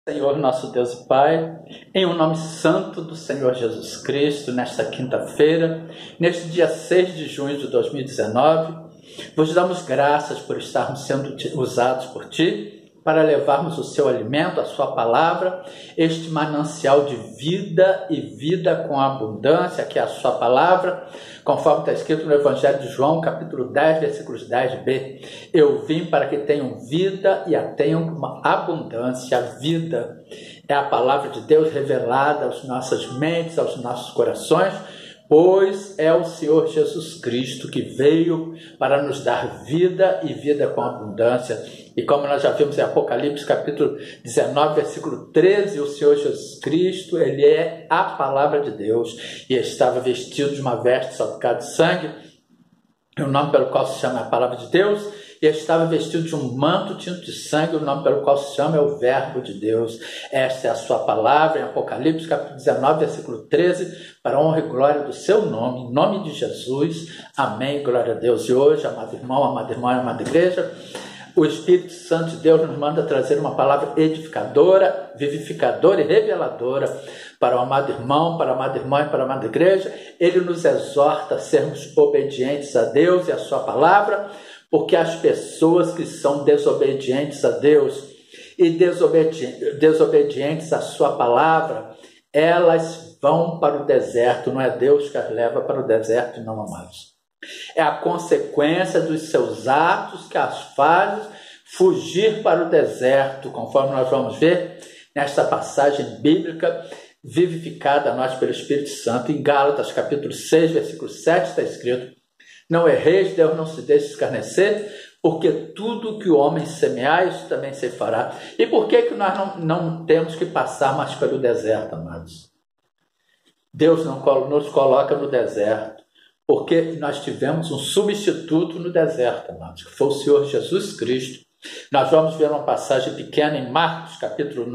Senhor, nosso Deus e Pai, em o nome santo do Senhor Jesus Cristo, nesta quinta-feira, neste dia 6 de junho de 2019, vos damos graças por estarmos sendo usados por Ti para levarmos o Seu alimento, a Sua palavra, este manancial de vida e vida com abundância, que é a Sua palavra, conforme está escrito no Evangelho de João, capítulo 10, versículos 10b. Eu vim para que tenham vida e a tenham com uma abundância. A vida é a palavra de Deus revelada às nossas mentes, aos nossos corações, pois é o Senhor Jesus Cristo que veio para nos dar vida e vida com abundância. E como nós já vimos em Apocalipse, capítulo 19, versículo 13, o Senhor Jesus Cristo, Ele é a palavra de Deus, e estava vestido de uma veste salpicada de sangue, o nome pelo qual se chama a palavra de Deus, e estava vestido de um manto tinto de sangue, o nome pelo qual se chama é o Verbo de Deus. Esta é a sua palavra em Apocalipse, capítulo 19, versículo 13, para a honra e glória do seu nome, em nome de Jesus. Amém, glória a Deus. E hoje, amado irmão, amada irmã, amada igreja, o Espírito Santo de Deus nos manda trazer uma palavra edificadora, vivificadora e reveladora para o amado irmão, para a amada irmã e para a amada igreja. Ele nos exorta a sermos obedientes a Deus e a sua palavra, porque as pessoas que são desobedientes a Deus e desobedientes à sua palavra, elas vão para o deserto. Não é Deus que as leva para o deserto, não, amados. É a consequência dos seus atos que as faz fugir para o deserto, conforme nós vamos ver nesta passagem bíblica vivificada a nós pelo Espírito Santo. Em Gálatas, capítulo 6, versículo 7, está escrito: não erreis, Deus não se deixe escarnecer, porque tudo que o homem semear, isso também se fará. E por que nós não temos que passar mais pelo deserto, amados? Deus não nos coloca no deserto, porque nós tivemos um substituto no deserto, amados, que foi o Senhor Jesus Cristo. Nós vamos ver uma passagem pequena em Marcos, capítulo 1,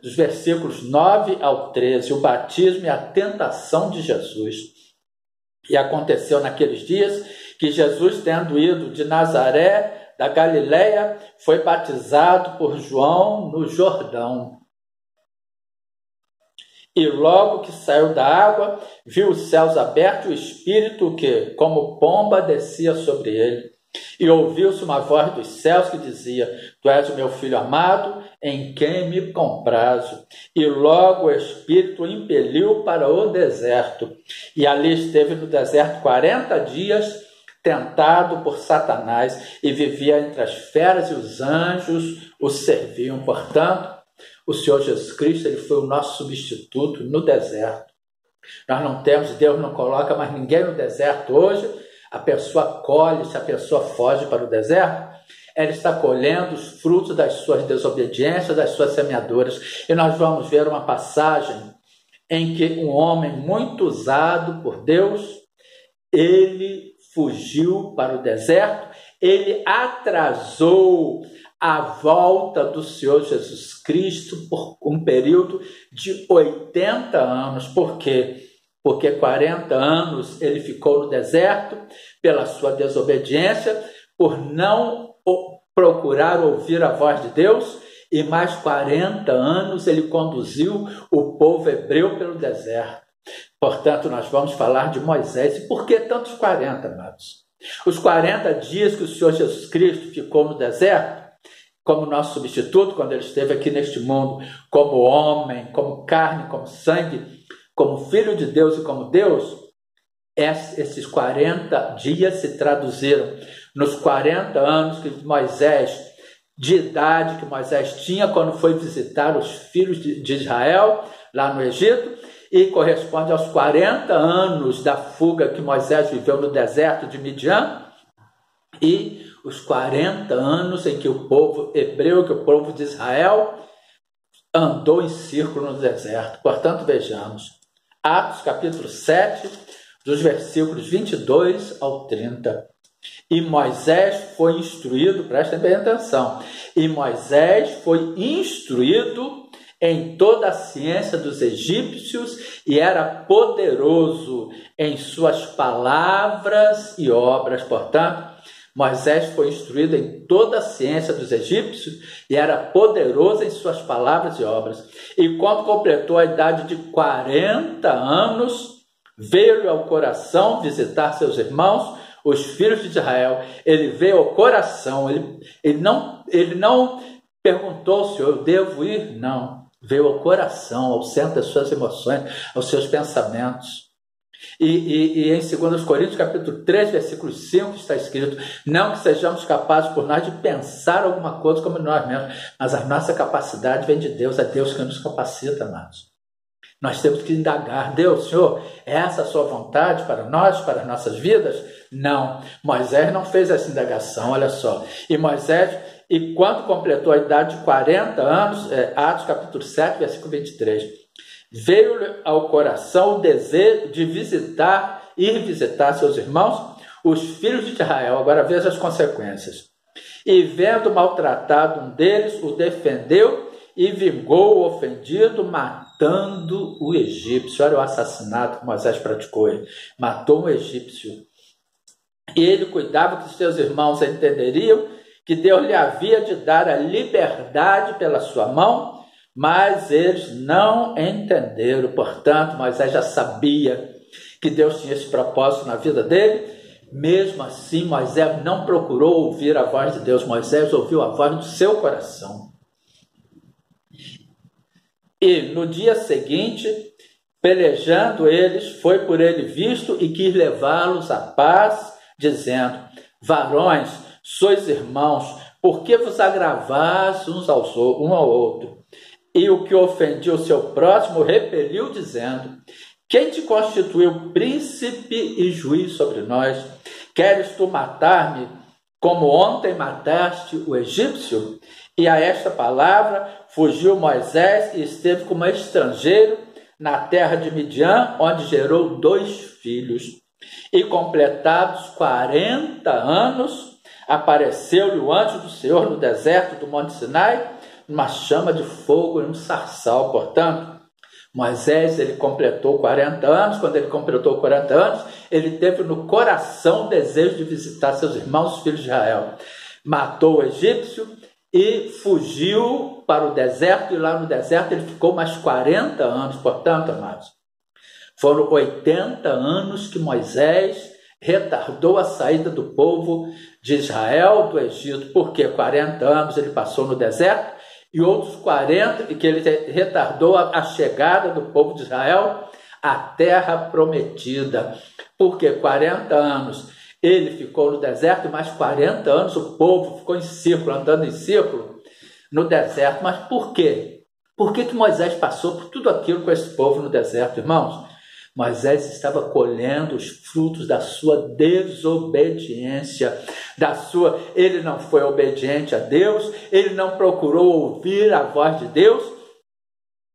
dos versículos 9 ao 13, o batismo e a tentação de Jesus. E aconteceu naqueles dias que Jesus, tendo ido de Nazaré, da Galileia, foi batizado por João no Jordão. E logo que saiu da água, viu os céus abertos e o Espírito que, como pomba, descia sobre ele. E ouviu-se uma voz dos céus que dizia: Tu és o meu Filho amado, em quem me comprazo. E logo o Espírito o impeliu para o deserto. E ali esteve no deserto 40 dias, tentado por Satanás, e vivia entre as feras, e os anjos o serviam. Portanto, o Senhor Jesus Cristo, Ele foi o nosso substituto no deserto. Nós não temos, Deus não coloca mais ninguém no deserto hoje. A pessoa colhe, se a pessoa foge para o deserto, ela está colhendo os frutos das suas desobediências, das suas semeaduras. E nós vamos ver uma passagem em que um homem muito usado por Deus, ele fugiu para o deserto, ele atrasou a volta do Senhor Jesus Cristo por um período de 80 anos. Por quê? Porque 40 anos ele ficou no deserto pela sua desobediência, por não procurar ouvir a voz de Deus, e mais 40 anos ele conduziu o povo hebreu pelo deserto. Portanto, nós vamos falar de Moisés. E por que tantos 40, amados? Os 40 dias que o Senhor Jesus Cristo ficou no deserto, como nosso substituto, quando ele esteve aqui neste mundo, como homem, como carne, como sangue, como Filho de Deus e como Deus, esses 40 dias se traduziram nos 40 anos que Moisés, de idade que Moisés tinha quando foi visitar os filhos de Israel, lá no Egito, e corresponde aos 40 anos da fuga que Moisés viveu no deserto de Midian, e os 40 anos em que o povo hebreu, que o povo de Israel andou em círculo no deserto. Portanto, vejamos, Atos capítulo 7, dos versículos 22 ao 30. E Moisés foi instruído, prestem bem atenção, e Moisés foi instruído em toda a ciência dos egípcios e era poderoso em suas palavras e obras. Portanto, Moisés foi instruído em toda a ciência dos egípcios e era poderoso em suas palavras e obras. E quando completou a idade de 40 anos, veio-lhe ao coração visitar seus irmãos, os filhos de Israel. Ele veio ao coração, ele não perguntou se eu devo ir, não. Veio ao coração, ao centro das suas emoções, aos seus pensamentos. E em 2 Coríntios, capítulo 3, versículo 5, está escrito: não que sejamos capazes por nós de pensar alguma coisa como nós mesmos, mas a nossa capacidade vem de Deus, é Deus que nos capacita, amados. Nós temos que indagar: Deus, Senhor, é essa a sua vontade para nós, para as nossas vidas? Não, Moisés não fez essa indagação, olha só. E quando completou a idade de 40 anos, Atos capítulo 7, versículo 23, veio-lhe ao coração o desejo de ir visitar seus irmãos, os filhos de Israel. Agora veja as consequências. E vendo maltratado um deles, o defendeu e vingou o ofendido, matando o egípcio. Olha o assassinato que Moisés praticou. Ele matou um egípcio. E ele cuidava que seus irmãos entenderiam que Deus lhe havia de dar a liberdade pela sua mão, mas eles não entenderam. Portanto, Moisés já sabia que Deus tinha esse propósito na vida dele. Mesmo assim, Moisés não procurou ouvir a voz de Deus. Moisés ouviu a voz do seu coração. E no dia seguinte, pelejando eles, foi por ele visto e quis levá-los à paz, dizendo: varões, sois irmãos, por que vos agravais um ao outro? E o que ofendia o seu próximo repeliu, dizendo: quem te constituiu príncipe e juiz sobre nós? Queres tu matar-me como ontem mataste o egípcio? E a esta palavra fugiu Moisés e esteve como estrangeiro na terra de Midian, onde gerou 2 filhos. E completados 40 anos, apareceu-lhe o anjo do Senhor no deserto do Monte Sinai, numa chama de fogo e um sarçal. Portanto, Moisés, ele completou 40 anos. Quando ele completou 40 anos, ele teve no coração o desejo de visitar seus irmãos, os filhos de Israel. Matou o egípcio e fugiu para o deserto, e lá no deserto ele ficou mais 40 anos. Portanto, amados, foram 80 anos que Moisés retardou a saída do povo de Israel do Egito. Porque 40 anos ele passou no deserto e outros 40 que ele retardou a chegada do povo de Israel à terra prometida. Porque 40 anos ele ficou no deserto e mais 40 anos o povo ficou em círculo, andando em círculo no deserto. Mas por quê? Por que Moisés passou por tudo aquilo com esse povo no deserto, irmãos? Moisés estava colhendo os frutos da sua desobediência, ele não foi obediente a Deus, ele não procurou ouvir a voz de Deus,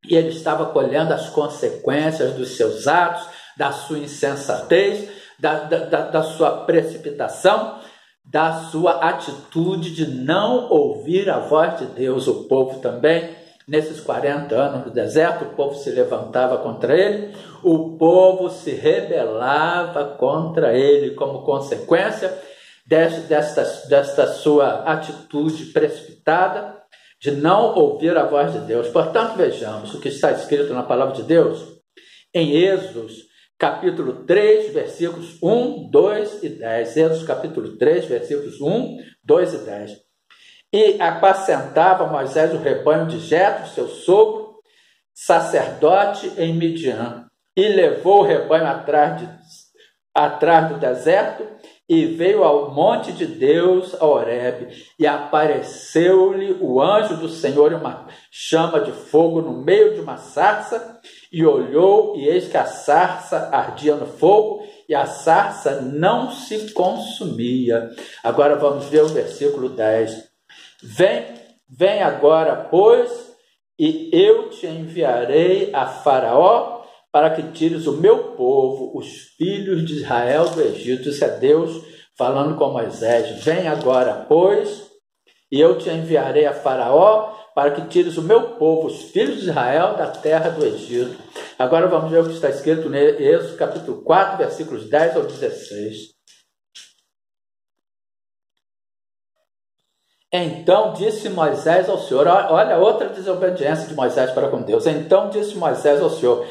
e ele estava colhendo as consequências dos seus atos, da sua insensatez, da sua precipitação, da sua atitude de não ouvir a voz de Deus. O povo também, nesses 40 anos no deserto, o povo se levantava contra ele, o povo se rebelava contra ele como consequência desta sua atitude precipitada de não ouvir a voz de Deus. Portanto, vejamos o que está escrito na palavra de Deus em Êxodo, capítulo 3, versículos 1, 2 e 10. Êxodo, capítulo 3, versículos 1, 2 e 10. E apacentava Moisés o rebanho de Jetro, seu sogro, sacerdote em Midian, e levou o rebanho atrás do deserto, e veio ao monte de Deus, a Horebe, e apareceu-lhe o anjo do Senhor em uma chama de fogo no meio de uma sarça, e olhou, e eis que a sarça ardia no fogo, e a sarça não se consumia. Agora vamos ver o versículo 10. Vem agora, pois, e eu te enviarei a Faraó, para que tires o meu povo, os filhos de Israel do Egito. Isso é Deus falando com Moisés. Vem agora, pois, e eu te enviarei a Faraó, para que tires o meu povo, os filhos de Israel, da terra do Egito. Agora vamos ver o que está escrito em Êxodo, capítulo 4, versículos 10 ao 16. Então disse Moisés ao Senhor, olha outra desobediência de Moisés para com Deus. Então disse Moisés ao Senhor,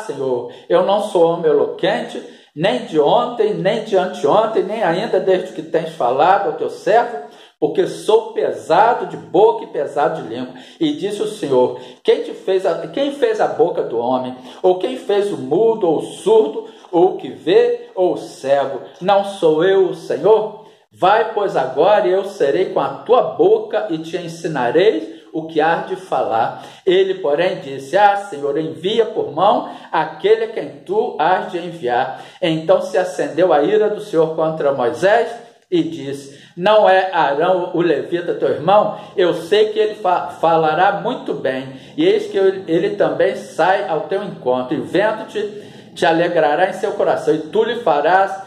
Senhor, eu não sou homem eloquente, nem de ontem, nem de anteontem, nem ainda desde que tens falado ao teu servo, porque sou pesado de boca e pesado de língua. E disse o Senhor, quem fez a boca do homem? Ou quem fez o mudo, ou o surdo, ou o que vê, ou o cego? Não sou eu o Senhor? Vai, pois, agora, e eu serei com a tua boca e te ensinarei o que hás de falar. Ele, porém, disse, Senhor, envia por mão aquele a quem tu hás de enviar. Então se acendeu a ira do Senhor contra Moisés e disse, não é Arão o levita teu irmão? Eu sei que ele falará muito bem, e eis que ele também sai ao teu encontro, e vendo-te, te alegrará em seu coração, e tu lhe falarás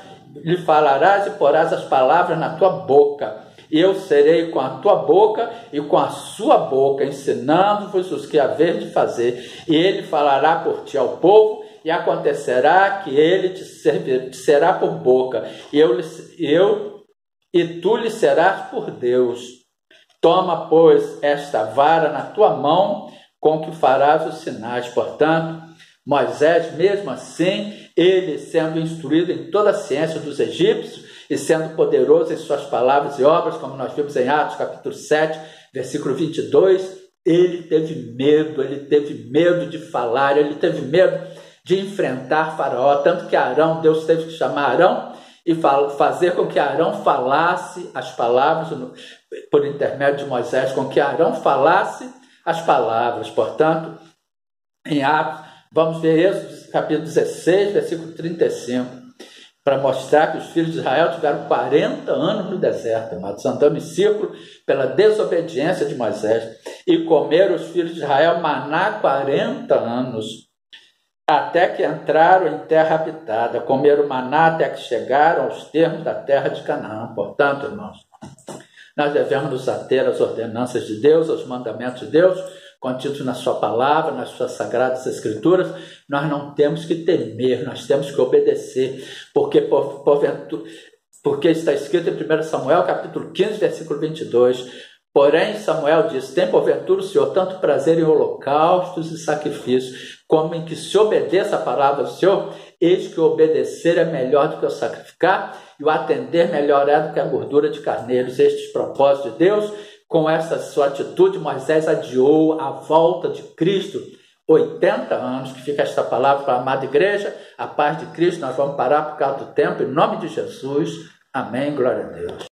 e porás as palavras na tua boca. E eu serei com a tua boca e com a sua boca, ensinando-vos os que haver de fazer. E ele falará por ti ao povo, e acontecerá que ele te será por boca, e tu lhe serás por Deus. Toma, pois, esta vara na tua mão, com que farás os sinais. Portanto, Moisés, mesmo assim, ele sendo instruído em toda a ciência dos egípcios e sendo poderoso em suas palavras e obras, como nós vimos em Atos capítulo 7, versículo 22, ele teve medo de falar, ele teve medo de enfrentar Faraó, tanto que Deus teve que chamar Arão e fazer com que Arão falasse as palavras, por intermédio de Moisés, com que Arão falasse as palavras. Portanto, em Atos, vamos ver Êxodo capítulo 16, versículo 35, para mostrar que os filhos de Israel tiveram 40 anos no deserto, amados, andando em círculo pela desobediência de Moisés, e comeram os filhos de Israel maná 40 anos, até que entraram em terra habitada, comeram maná até que chegaram aos termos da terra de Canaã. Portanto, irmãos, nós devemos nos ater às ordenanças de Deus, aos mandamentos de Deus, contidos na sua palavra, nas suas sagradas escrituras. Nós não temos que temer, nós temos que obedecer, porque está escrito em 1 Samuel, capítulo 15, versículo 22, porém Samuel diz, tem porventura o Senhor tanto prazer em holocaustos e sacrifícios, como em que se obedeça a palavra do Senhor? Eis que o obedecer é melhor do que o sacrificar, e o atender melhor é do que a gordura de carneiros. Estes propósitos de Deus, com essa sua atitude, Moisés adiou a volta de Cristo 80 anos, que fica esta palavra para a amada igreja, a paz de Cristo. Nós vamos parar por causa do tempo, em nome de Jesus, amém, glória a Deus.